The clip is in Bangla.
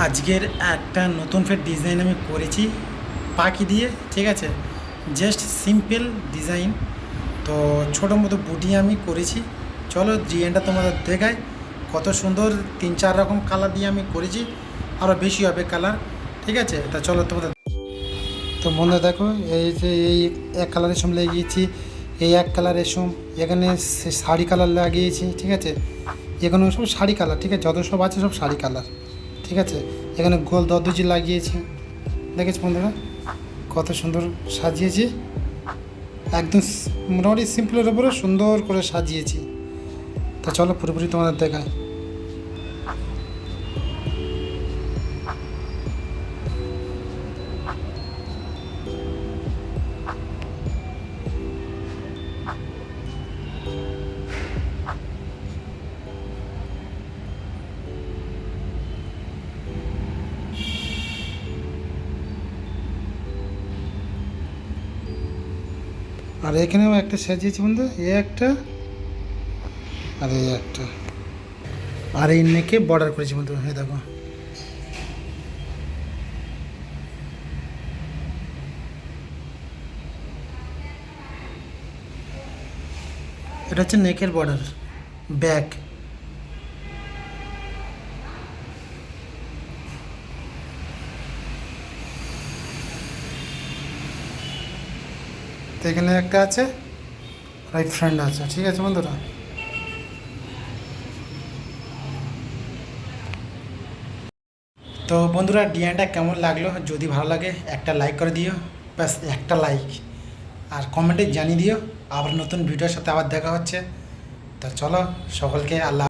আজকের একটা নতুন ফের ডিজাইন আমি করেছি পাখি দিয়ে, ঠিক আছে। জাস্ট সিম্পল ডিজাইন, তো ছোটো মতো বুটি আমি করেছি। চলো ডিজাইনটা তোমাদের দেখাই কত সুন্দর, 3-4 রকম কালার দিয়ে আমি করেছি, আরও বেশি হবে কালার, ঠিক আছে। তা চলো তোমাদের, তো বন্ধুরা দেখো এই যে এই এক কালারের সম লাগিয়েছি, এই এক কালারের সম এখানে শাড়ি কালার লাগিয়েছি, ঠিক আছে। এখানে সব শাড়ি কালার, ঠিক আছে, যত সব আছে সব শাড়ি কালার, ঠিক আছে। এখানে গোল দরদুজি লাগিয়েছি, দেখেছি বন্ধুরা কত সুন্দর সাজিয়েছি, একদম মোটামুটি সিম্পলের উপরে সুন্দর করে সাজিয়েছি। তা চলো পুরোপুরি তোমাদের দেখায়। আর এখানেও একটা সাজিয়েছি বন্ধু, এ একটা আর এই একটা, আর এই নেকে বর্ডার করেছি বন্ধু, হ্যাঁ দেখো। এটা হচ্ছে নেকের বর্ডার, ব্যাক। তো এখানে একটা আছে, রাইট ফ্রেন্ড আছে, ঠিক আছে বন্ধুরা। তো বন্ধুরা ডিজাইনটা কেমন লাগলো, যদি ভালো লাগে একটা লাইক করে দিও, ব্যাস একটা লাইক, আর কমেন্টে জানিয়ে দিও। আবার নতুন ভিডিওর সাথে আবার দেখা হচ্ছে। তো চলো সকলকে আল্লাহ।